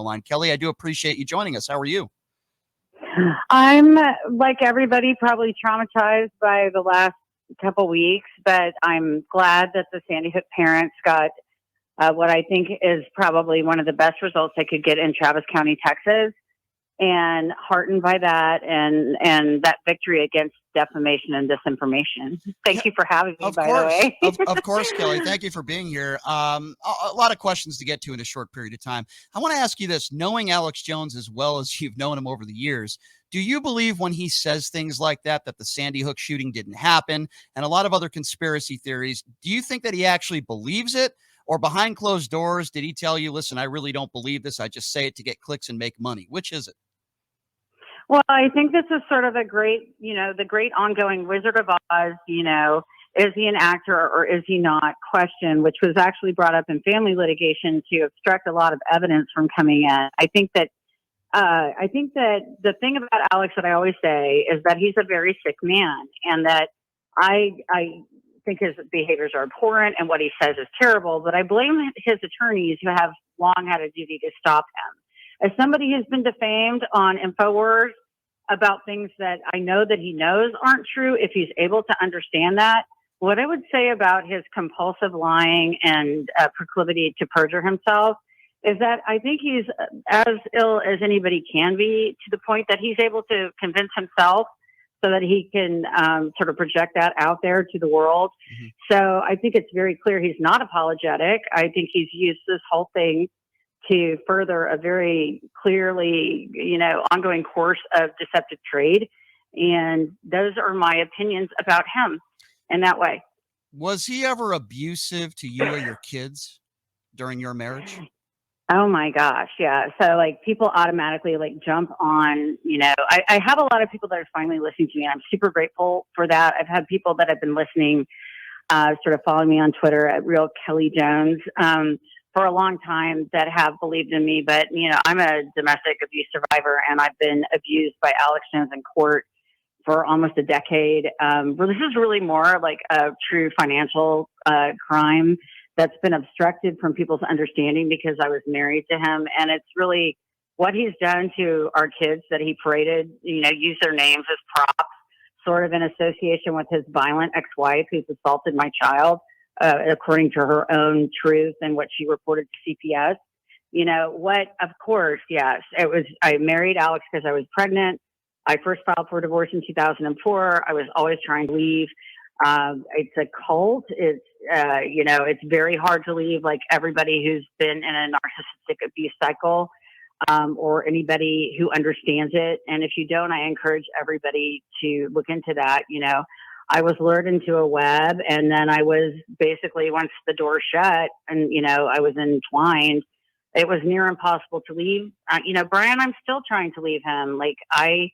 line. Kelly, I do appreciate you joining us. How are you? I'm like everybody, probably traumatized by the last couple weeks, but I'm glad that the Sandy Hook parents got what I think is probably one of the best results they could get in Travis County, Texas, and heartened by that and that victory against defamation and disinformation. Thank you for having me, Of by the course. way. Of course, Kelly. Thank you for being here. A lot of questions to get to in a short period of time. I want to ask you this, knowing Alex Jones as well as you've known him over the years, do you believe when he says things like that the Sandy Hook shooting didn't happen and a lot of other conspiracy theories, do you think that he actually believes it? Or behind closed doors, did he tell you, listen, I really don't believe this. I just say it to get clicks and make money? Which is it? Well, I think this is sort of a great, the great ongoing Wizard of Oz, is he an actor or is he not question, which was actually brought up in family litigation to obstruct a lot of evidence from coming in. I think that the thing about Alex that I always say is that he's a very sick man, and that I think his behaviors are abhorrent and what he says is terrible, but I blame his attorneys who have long had a duty to stop him. As somebody who's been defamed on InfoWars about things that I know that he knows aren't true, if he's able to understand that, what I would say about his compulsive lying and proclivity to perjure himself is that I think he's as ill as anybody can be, to the point that he's able to convince himself so that he can sort of project that out there to the world. Mm-hmm. So I think it's very clear he's not apologetic. I think he's used this whole thing to further a very clearly, ongoing course of deceptive trade. And those are my opinions about him in that way. Was he ever abusive to you or your kids during your marriage? Oh my gosh. Yeah. So like people automatically jump on, I have a lot of people that are finally listening to me, and I'm super grateful for that. I've had people that have been listening, sort of following me on Twitter at Real Kelly Jones, for a long time, that have believed in me. But, I'm a domestic abuse survivor, and I've been abused by Alex Jones in court for almost a decade. This is really more like a true financial crime that's been obstructed from people's understanding because I was married to him. And it's really what he's done to our kids that he paraded, used their names as props, sort of in association with his violent ex-wife who's assaulted my child, according to her own truth and what she reported to CPS. Of course, yes, I married Alex because I was pregnant. I first filed for divorce in 2004. I was always trying to leave. It's a cult. It's very hard to leave, like everybody who's been in a narcissistic abuse cycle, or anybody who understands it. And if you don't, I encourage everybody to look into that. I was lured into a web, and then I was basically, once the door shut and, I was entwined, it was near impossible to leave. Brian, I'm still trying to leave him. I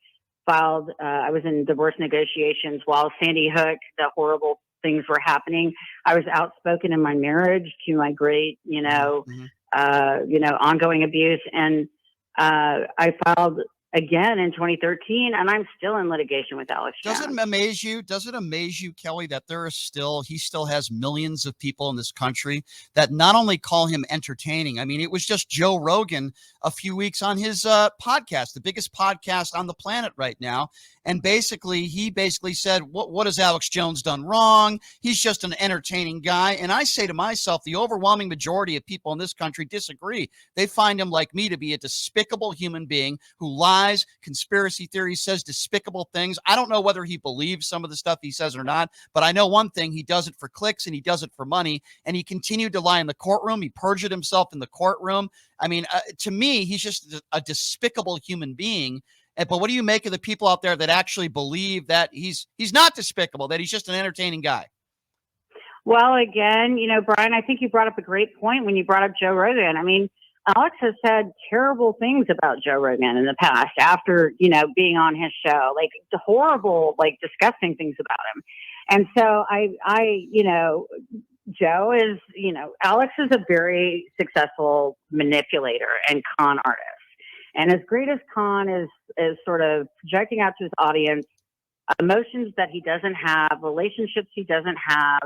was in divorce negotiations while Sandy Hook, the horrible things were happening. I was outspoken in my marriage to my great, ongoing abuse. And I filed again in 2013, and I'm still in litigation with Alex Jones. Does it amaze you, Kelly, that he still has millions of people in this country that not only call him entertaining. I mean, it was just Joe Rogan a few weeks on his podcast, the biggest podcast on the planet right now. And he said, what has Alex Jones done wrong? He's just an entertaining guy. And I say to myself, the overwhelming majority of people in this country disagree. They find him, like me, to be a despicable human being who lies, conspiracy theories, says despicable things. I don't know whether he believes some of the stuff he says or not, but I know one thing: he does it for clicks and he does it for money. And he continued to lie in the courtroom. He perjured himself in the courtroom. I mean, to me, he's just a despicable human being. But what do you make of the people out there that actually believe that he's not despicable, that he's just an entertaining guy? Well, again, Brian, I think you brought up a great point when you brought up Joe Rogan. I mean, Alex has said terrible things about Joe Rogan in the past after, being on his show, like the horrible, disgusting things about him. And so Joe is, Alex is a very successful manipulator and con artist. And his greatest con is sort of projecting out to his audience emotions that he doesn't have, relationships he doesn't have,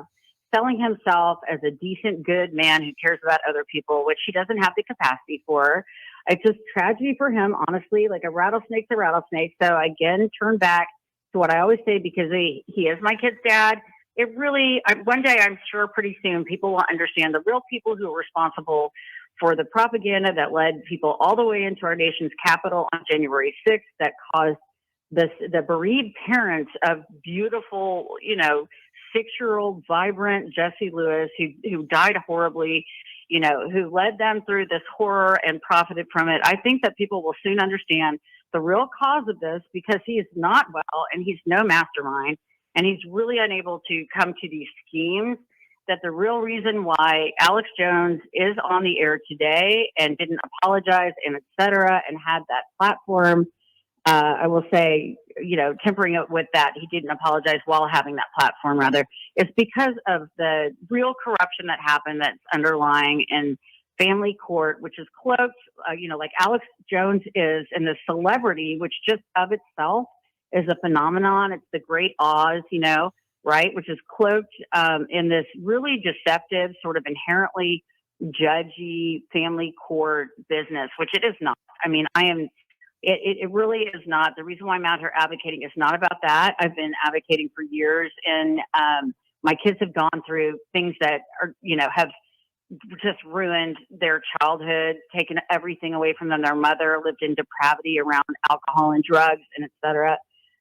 selling himself as a decent, good man who cares about other people, which he doesn't have the capacity for. It's just tragedy for him, honestly. Like a rattlesnake's a rattlesnake. So again, turn back to what I always say, because he is my kid's dad. It really, one day I'm sure pretty soon people will understand the real people who are responsible for the propaganda that led people all the way into our nation's capital on January 6th, that caused the bereaved parents of beautiful, 6-year-old, vibrant Jesse Lewis, who died horribly, who led them through this horror and profited from it. I think that people will soon understand the real cause of this, because he is not well and he's no mastermind, and he's really unable to come to these schemes. That the real reason why Alex Jones is on the air today and didn't apologize and et cetera, and had that platform, I will say, tempering it with that, he didn't apologize while having that platform, rather, is because of the real corruption that happened that's underlying in family court, which is cloaked, like Alex Jones is, and the celebrity, which just of itself is a phenomenon. It's the great Oz, right, which is cloaked in this really deceptive, sort of inherently judgy family court business, which it is not. I mean, it really is not. The reason why I'm out here advocating is not about that. I've been advocating for years, and my kids have gone through things that are, have just ruined their childhood, taken everything away from them. Their mother lived in depravity around alcohol and drugs and et cetera.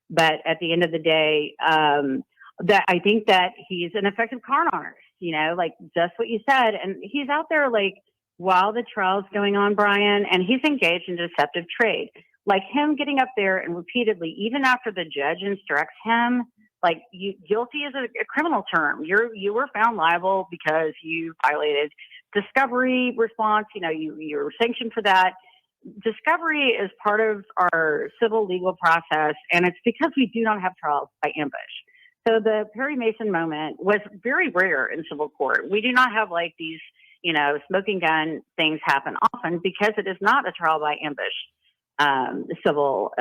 But at the end of the day, that I think that he's an effective con artist, like just what you said. And he's out there like while the trial's going on, Brian, and he's engaged in deceptive trade. Like him getting up there and repeatedly, even after the judge instructs him, like guilty is a criminal term. You were found liable because you violated discovery response. You're sanctioned for that. Discovery is part of our civil legal process, and it's because we do not have trials by ambush. So the Perry Mason moment was very rare in civil court. We do not have like these, smoking gun things happen often, because it is not a trial by ambush civil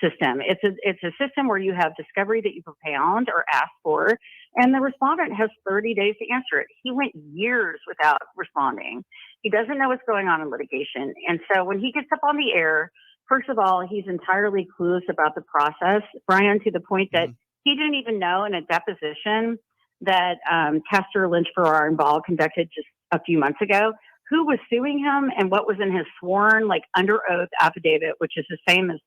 system. It's a system where you have discovery that you propound or ask for, and the respondent has 30 days to answer it. He went years without responding. He doesn't know what's going on in litigation. And so when he gets up on the air, first of all, he's entirely clueless about the process, Brian, to the point that he didn't even know in a deposition that Castor Lynch Farrar and Ball conducted just a few months ago, who was suing him and what was in his sworn, like under oath affidavit, which is the same as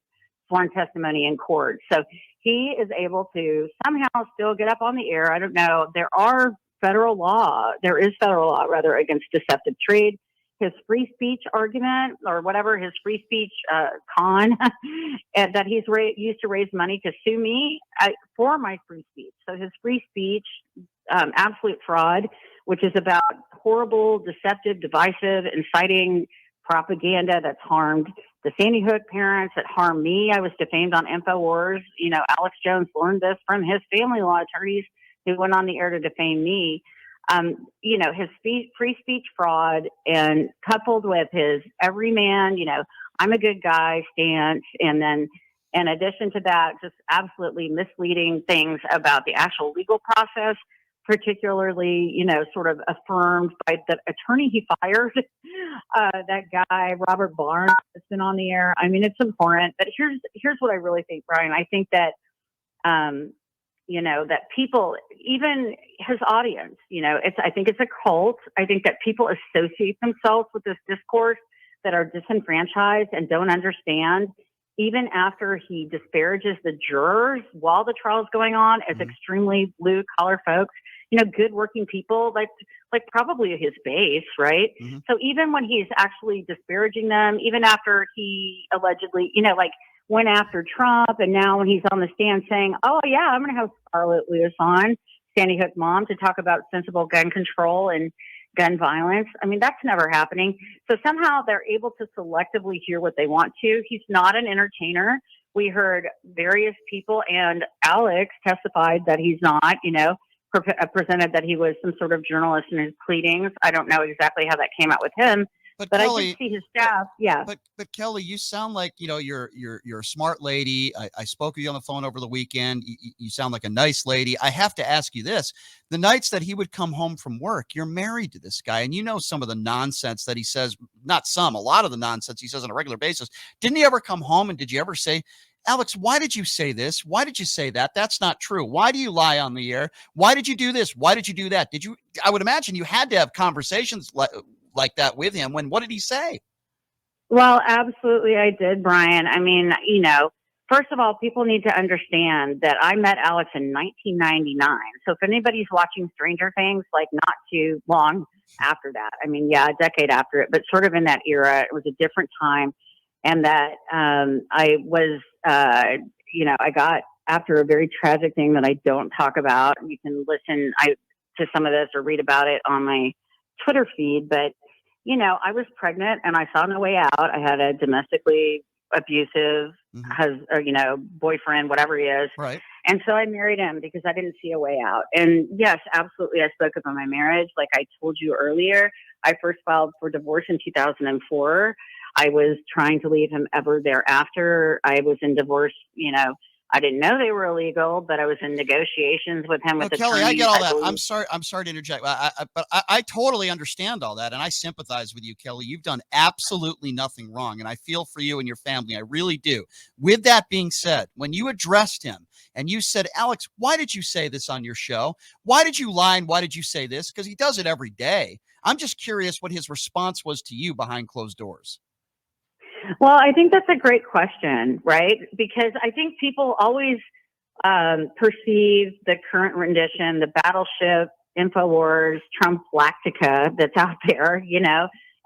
sworn testimony in court. So he is able to somehow still get up on the air. I don't know. There is federal law rather against deceptive trade. His free speech argument, or whatever, his free speech con and that he's used to raise money to sue me for my free speech. So his free speech, absolute fraud, which is about horrible, deceptive, divisive, inciting propaganda that's harmed the Sandy Hook parents, that harmed me. I was defamed on InfoWars. Alex Jones learned this from his family law attorneys who went on the air to defame me. His free speech fraud, and coupled with his everyman, I'm a good guy stance. And then in addition to that, just absolutely misleading things about the actual legal process, particularly, sort of affirmed by the attorney he fired, that guy, Robert Barnes, that's been on the air. I mean, it's important. But here's what I really think, Brian. I think that, that people, even his audience, I think it's a cult. I think that people associate themselves with this discourse that are disenfranchised and don't understand, even after he disparages the jurors while the trial is going on, as extremely blue collar folks, good working people, like probably his base, right? So even when he's actually disparaging them, even after he allegedly, went after Trump, and now when he's on the stand saying, oh yeah, I'm going to have Scarlett Lewis on, Sandy Hook mom, to talk about sensible gun control and gun violence. I mean, that's never happening. So somehow they're able to selectively hear what they want to. He's not an entertainer. We heard various people, and Alex testified that he's not, presented that he was some sort of journalist in his pleadings. I don't know exactly how that came out with him, But but I did Kelly, see his but stuff. Yeah. but Kelly, you sound like you're a smart lady. I spoke with you on the phone over the weekend. You sound like a nice lady. I have to ask you this: the nights that he would come home from work, you're married to this guy, and you know some of the nonsense that he says. Not some, a lot of the nonsense he says on a regular basis. Didn't he ever come home and did you ever say, Alex, why did you say this? Why did you say that? That's not true. Why do you lie on the air? Why did you do this? Why did you do that? Did you? I would imagine you had to have conversations like that with him. What did he say? Well, absolutely, I did, Brian. I mean, first of all, people need to understand that I met Alex in 1999. So if anybody's watching Stranger Things, like not too long after that, I mean, yeah, a decade after it, but sort of in that era, it was a different time. And that I was, I got after a very tragic thing that I don't talk about. You can listen to some of this or read about it on my Twitter feed, but I was pregnant and I saw no way out. I had a domestically abusive boyfriend, whatever he is. Right. And so I married him because I didn't see a way out. And yes, absolutely. I spoke about my marriage. Like I told you earlier, I first filed for divorce in 2004. I was trying to leave him ever thereafter. I was in divorce, I didn't know they were illegal, but I was in negotiations with him with Kelly, attorneys. I get all that. Believe. I'm sorry to interject, but I totally understand all that, and I sympathize with you, Kelly. You've done absolutely nothing wrong, and I feel for you and your family. I really do. With that being said, when you addressed him and you said, Alex, why did you say this on your show? Why did you lie and why did you say this? Because he does it every day. I'm just curious what his response was to you behind closed doors. Well, I think that's a great question, right? Because I think people always perceive the current rendition, the Battleship, InfoWars, Trump Lactica that's out there,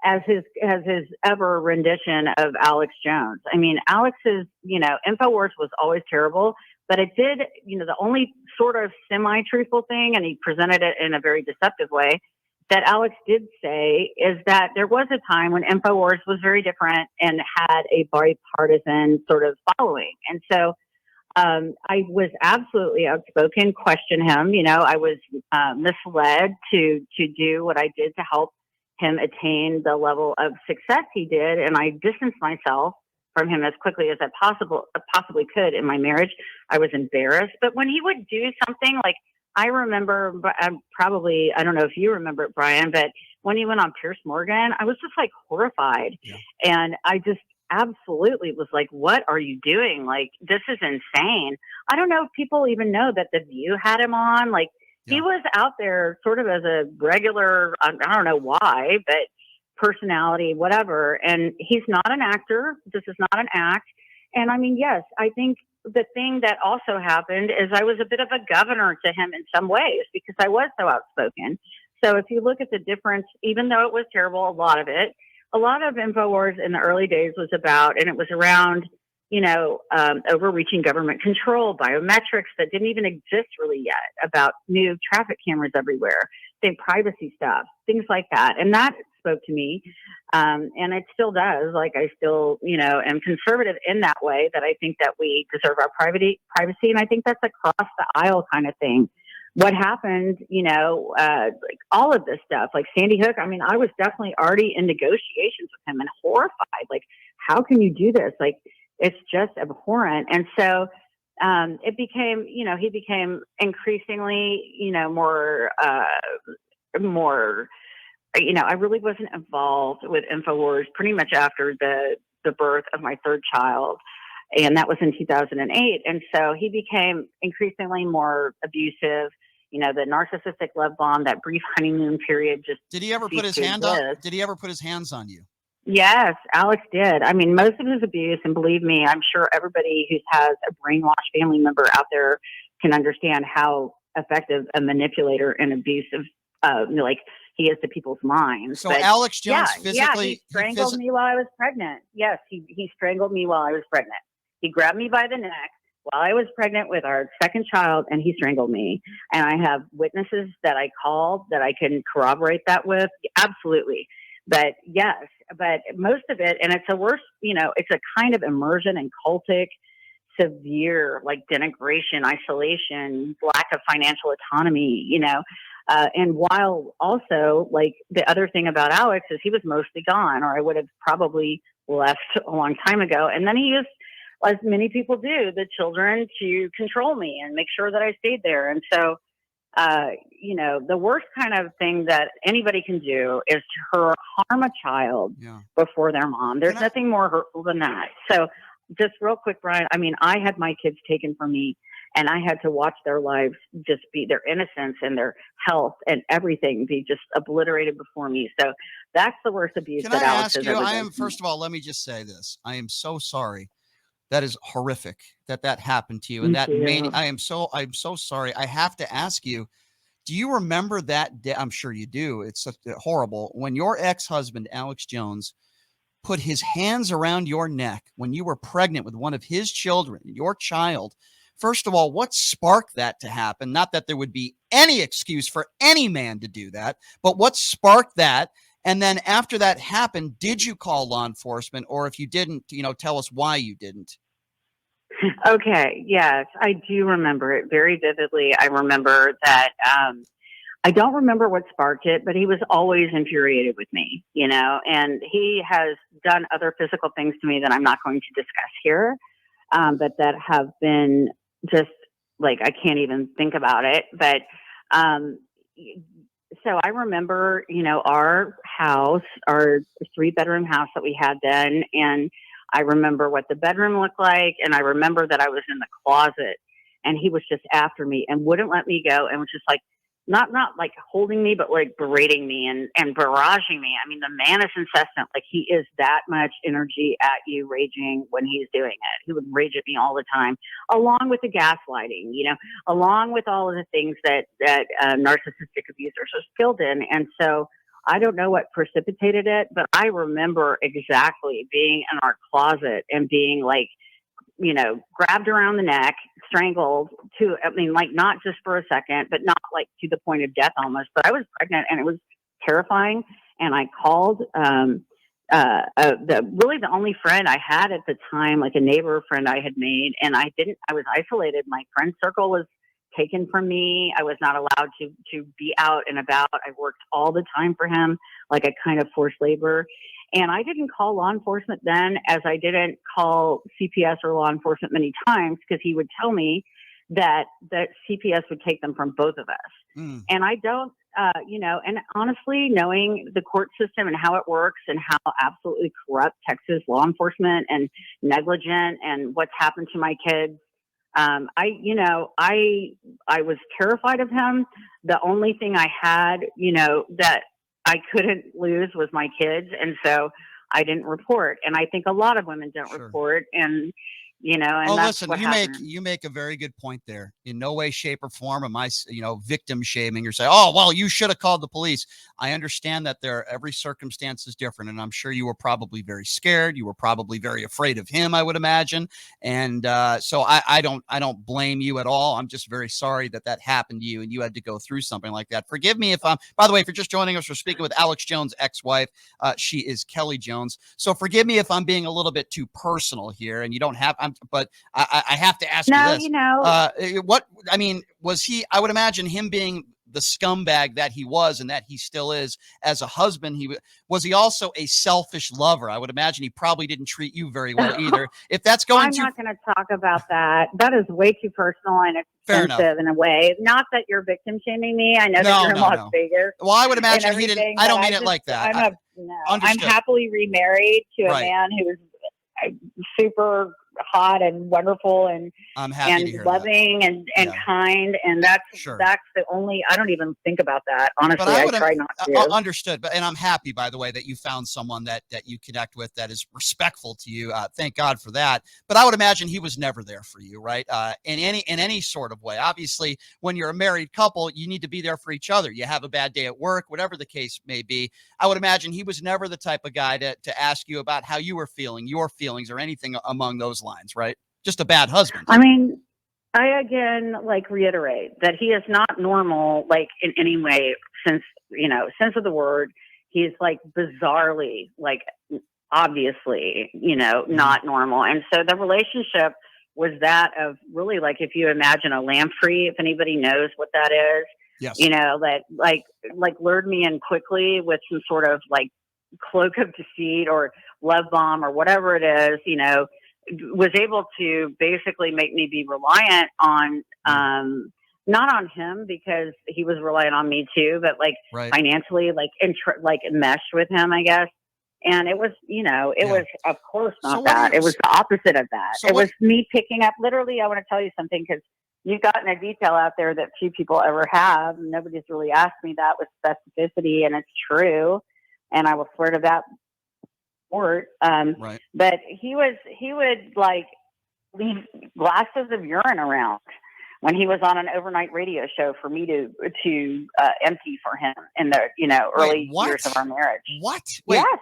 as his ever rendition of Alex Jones. I mean, Alex's, InfoWars was always terrible, but it did, the only sort of semi-truthful thing, and he presented it in a very deceptive way, that Alex did say is that there was a time when InfoWars was very different and had a bipartisan sort of following. And so I was absolutely outspoken, question him. I was misled to do what I did to help him attain the level of success he did. And I distanced myself from him as quickly as I possibly could in my marriage. I was embarrassed. But when he would do something like, I remember, I don't know if you remember it, Brian, but when he went on Pierce Morgan, I was just like horrified. Yeah. And I just absolutely was like, what are you doing? Like, this is insane. I don't know if people even know that The View had him on. Like, yeah. He was out there sort of as a regular, I don't know why, but personality, whatever. And he's not an actor. This is not an act. And I mean, yes, I think the thing that also happened is I was a bit of a governor to him in some ways because I was so outspoken. So if you look at the difference, even though it was terrible, a lot of InfoWars in the early days was about, and it was around, overreaching government control, biometrics that didn't even exist really yet, about new traffic cameras everywhere, privacy stuff, things like that. And that spoke to me. And it still does. Like I still, am conservative in that way, that I think that we deserve our privacy. And I think that's across the aisle kind of thing. What happened, like all of this stuff, like Sandy Hook. I mean, I was definitely already in negotiations with him and horrified. Like, how can you do this? Like, it's just abhorrent. And so it became, he became increasingly, more, I really wasn't involved with InfoWars pretty much after the birth of my third child. And that was in 2008. And so he became increasingly more abusive. The narcissistic love bomb, that brief honeymoon period. Did he ever put his hand on? Did he ever put his hands on you? Yes, Alex did. I mean, most of his abuse, and believe me, I'm sure everybody who has a brainwashed family member out there can understand how effective a manipulator and abusive, he is to people's minds. So but, Alex Jones physically... he strangled me while I was pregnant. Yes, he strangled me while I was pregnant. He grabbed me by the neck while I was pregnant with our second child, and he strangled me. And I have witnesses that I called that I can corroborate that with. Absolutely. But yes, but most of it, and it's a worse, it's a kind of immersion in cultic, severe, like denigration, isolation, lack of financial autonomy, And while also, like, the other thing about Alex is he was mostly gone, or I would have probably left a long time ago. And then he used, as many people do, the children to control me and make sure that I stayed there. And so, the worst kind of thing that anybody can do is to harm a child before their mom. There's nothing more hurtful than that. So just real quick, Brian, I mean, I had my kids taken from me, and I had to watch their lives just be, their innocence and their health and everything be just obliterated before me. So that's the worst abuse Can that I Alex ask has you, ever I done am, to me. first of all, let me just say this. I am so sorry. That is horrific that happened to you. And Me that made, too. I'm so sorry. I have to ask you, do you remember that day? I'm sure you do. It's such horrible. When your ex-husband, Alex Jones, put his hands around your neck when you were pregnant with one of his children, your child. First of all, what sparked that to happen? Not that there would be any excuse for any man to do that, but what sparked that? And then after that happened, did you call law enforcement? Or if you didn't, tell us why you didn't. Okay. Yes, I do remember it very vividly. I remember that. I don't remember what sparked it, but he was always infuriated with me, and he has done other physical things to me that I'm not going to discuss here, but that have been just like, I can't even think about it. But so I remember, our house, our 3-bedroom house that we had then, and I remember what the bedroom looked like, and I remember that I was in the closet, and he was just after me and wouldn't let me go, and was just like, not like holding me, but like berating me and barraging me. I mean, the man is incessant. Like, he is that much energy at you, raging when he's doing it. He would rage at me all the time, along with the gaslighting, along with all of the things that narcissistic abusers are skilled in. And so I don't know what precipitated it, but I remember exactly being in our closet and being like, grabbed around the neck, strangled like, not just for a second, but not like to the point of death almost. But I was pregnant, and it was terrifying. And I called the only friend I had at the time, like a neighbor friend I had made, and I was isolated. My friend circle was taken from me. I was not allowed to be out and about. I worked all the time for him, like a kind of forced labor. And I didn't call law enforcement then, as I didn't call CPS or law enforcement many times, because he would tell me that CPS would take them from both of us. Mm. And I don't, and honestly, knowing the court system and how it works and how absolutely corrupt Texas law enforcement and negligent and what's happened to my kids, I was terrified of him. The only thing I had, that I couldn't lose was my kids. And so I didn't report. And I think a lot of women don't report. And, and that's listen, what you make a very good point there. In no way, shape, or form am I, victim shaming or say, oh, well, you should have called the police. I understand that every circumstance is different. And I'm sure you were probably very scared. You were probably very afraid of him, I would imagine. And so I don't blame you at all. I'm just very sorry that happened to you and you had to go through something like that. Forgive me if by the way, if you're just joining us, we're speaking with Alex Jones' ex-wife. She is Kelly Jones. So forgive me if I'm being a little bit too personal here, and you don't have, but I have to ask you this. Was he, I would imagine him being the scumbag that he was and that he still is as a husband, was he also a selfish lover? I would imagine he probably didn't treat you very well either. If that's I'm not going to talk about that. That is way too personal and expensive in a way. Not that you're victim shaming me. I know that you're in Las Vegas. Well, I would imagine he didn't. I don't mean it like that. I'm happily remarried to a man who is super hot and wonderful and I'm happy to hear loving that. and kind, and that's the only. I don't even think about that, honestly. I try not to. Understood, and I'm happy, by the way, that you found someone that you connect with that is respectful to you. Thank God for that. But I would imagine he was never there for you, right? In any sort of way. Obviously, when you're a married couple, you need to be there for each other. You have a bad day at work, whatever the case may be. I would imagine he was never the type of guy to ask you about how you were feeling, your feelings, or anything among those lines, right? Just a bad husband. I mean, I again reiterate that he is not normal, in any way, sense of the word. He's bizarrely, obviously, not normal. And so the relationship was that of really, if you imagine a lamprey, if anybody knows what that is, Yes. that like lured me in quickly with some sort of like cloak of deceit or love bomb or whatever it is, was able to basically make me be reliant on, not on him because he was reliant on me too, but like Right. financially, like, like meshed with him, I guess. And it was, it Yeah. was, of course, So not what do that. you? It was the opposite of that. So It what? was me picking up, literally, I want to tell you something because you've gotten a detail out there that few people ever have. Nobody's really asked me that with specificity, and it's true. And I will swear to that word. Right. But he would like leave glasses of urine around when he was on an overnight radio show for me to empty for him in the Wait. early years of What? our marriage. What? Wait. Yes,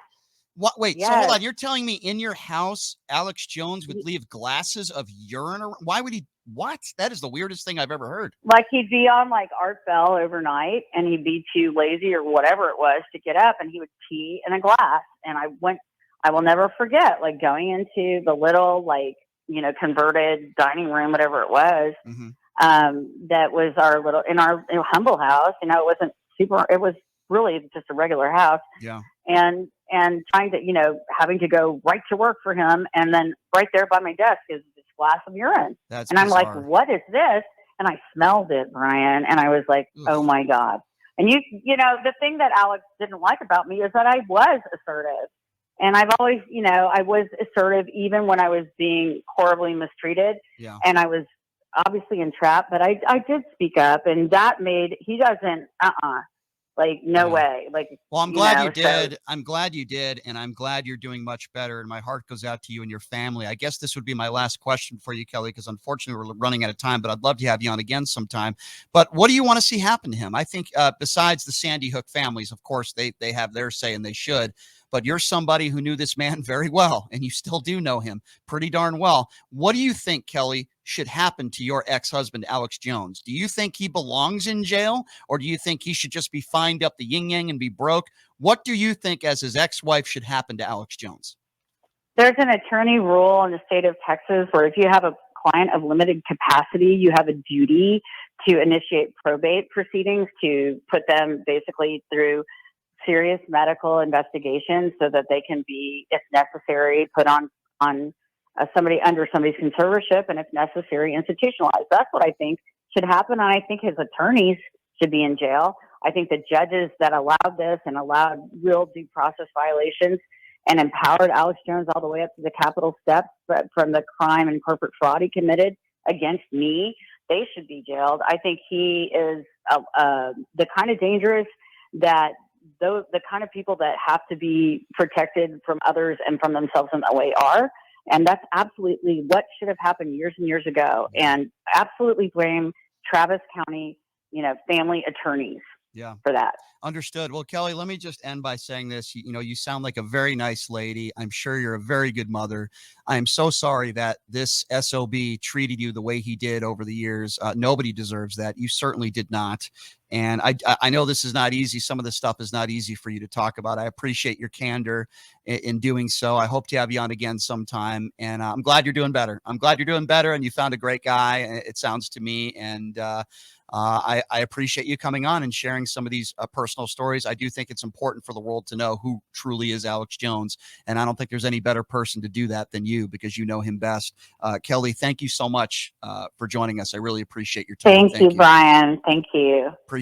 What? Wait. So hold yes. on. You're telling me in your house, Alex Jones would leave glasses of urine around? Why would he? What? That is the weirdest thing I've ever heard. Like he'd be on like Art Bell overnight and he'd be too lazy or whatever it was to get up and he would pee in a glass. And I will never forget like going into the little like, converted dining room, whatever it was. Mm-hmm. That was our little, in our humble house. It wasn't super, it was really just a regular house. Yeah. And trying to, having to go right to work for him. And then right there by my desk is this glass of urine. That's And I'm like, bizarre. what is this? And I smelled it, Brian. And I was like, Oof. oh my God. And the thing that Alex didn't like about me is that I was assertive. And I've always, I was assertive even when I was being horribly mistreated. Yeah. And I was obviously entrapped, but I did speak up and that made, he doesn't, like, no Yeah. way. Like, Well, I'm glad you so did. I'm glad you did. And I'm glad you're doing much better. And my heart goes out to you and your family. I guess this would be my last question for you, Kelly, because unfortunately we're running out of time, but I'd love to have you on again sometime. But what do you want to see happen to him? I think besides the Sandy Hook families, of course, they have their say and they should. But you're somebody who knew this man very well, and you still do know him pretty darn well. What do you think, Kelly, should happen to your ex-husband, Alex Jones? Do you think he belongs in jail, or do you think he should just be fined up the yin-yang and be broke? What do you think as his ex-wife should happen to Alex Jones? there's an attorney rule in the state of Texas where if you have a client of limited capacity, you have a duty to initiate probate proceedings to put them basically through serious medical investigations so that they can be, if necessary, put on somebody under somebody's conservatorship and, if necessary, institutionalized. That's what I think should happen, and I think his attorneys should be in jail. I think the judges that allowed this and allowed real due process violations and empowered Alex Jones all the way up to the Capitol steps, but from the crime and corporate fraud he committed against me, they should be jailed. I think he is the kind of dangerous that the kind of people that have to be protected from others and from themselves in that way are. And that's absolutely what should have happened years and years ago. And absolutely blame Travis County, family attorneys for that. Understood. Well, Kelly, let me just end by saying this. You sound like a very nice lady. I'm sure you're a very good mother. I am so sorry that this SOB treated you the way he did over the years. Nobody deserves that. You certainly did not. And I know this is not easy. Some of this stuff is not easy for you to talk about. I appreciate your candor in doing so. I hope to have you on again sometime. And I'm glad you're doing better. I'm glad you're doing better and you found a great guy, it sounds to me. And I appreciate you coming on and sharing some of these personal stories. I do think it's important for the world to know who truly is Alex Jones. And I don't think there's any better person to do that than you because you know him best. Kelly, thank you so much for joining us. I really appreciate your time. Thank you, Brian. Thank you. Appreciate